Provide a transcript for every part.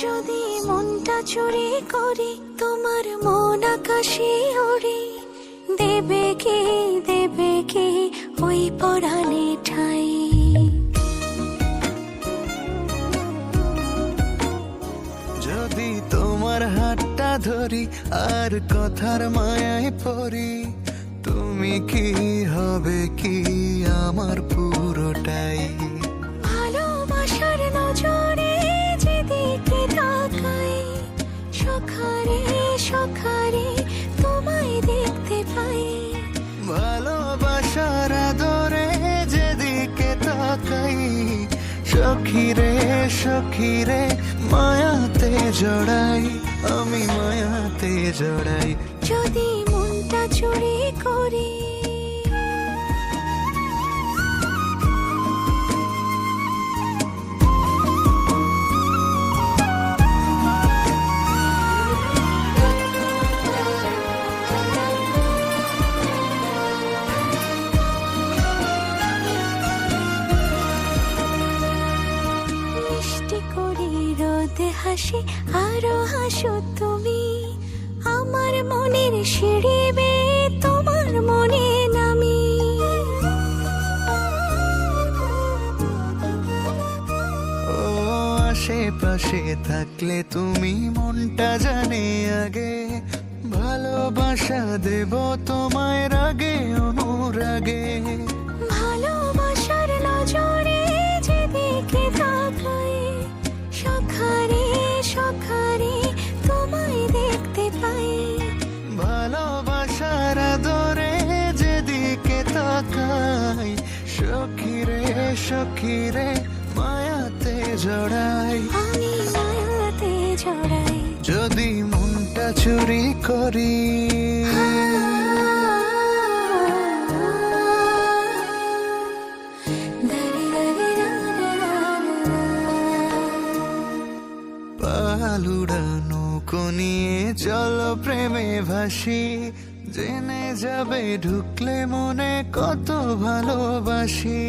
যদি মনটা চুরি করি তোমার মন আকাশে ওড়ে, দেবে কি ওই পরাণে ঠাই। যদি তোমার হাতটা ধরি আর কথার মায়ায় পড়ি, তুমি কি হবে কি আমার পুরোটাই। ভালোবাসার নজরে যেদিকে তাকাই, সখারে সখারে তোমায় দেখতে পাই। ভালোবাসার আদরে যেদিকে তাকাই, সখিরে সখিরে মায়াতে জড়াই, আমি মায়াতে জড়াই। যদি মনটা চুরি করি রোদে হাসি আরো হাসো তুমি, আমার মনের সিঁড়ি বেয়ে তোমার মনে নামি। ও আশেপাশে থাকলে তুমি মনটা জানে আগে, ভালোবাসা দেব তোমায় রাগে অনুরাগে। ভালোবাসার নজরে যেদিকে তাকাই, সখারে সখারে তোমায় দেখতে পাই। ভালোবাসার আদরে যেদিকে তাকাই, সখিরে সখিরে মায়াতে জড়াই, আমি মায়াতে জড়াই। যদি মনটা চুরি করি। পালুড়ানো নিয়ে চলো প্রেমে ভাসি, জেনে যাবে ঢুকলে মনে কত ভালোবাসি।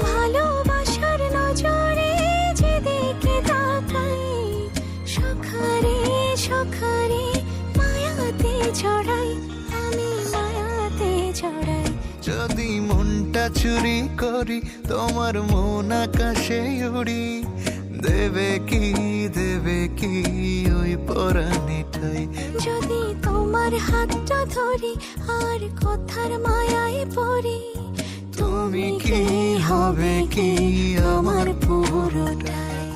ভালোবাসার নজরে যেদিকে তাকাই, সখারে সখারে মায়াতে জড়াই, আমি মায়াতে জড়াই। যদি মনটা চুরি করি তোমার মন আকাশে উড়ি, দেবে কি ওই পরাণে ঠাই। যদি তোমার হাতটা ধরি আর কথার মায়ায় পড়ি, তুমি কি হবে কি আমার পুরোটাই।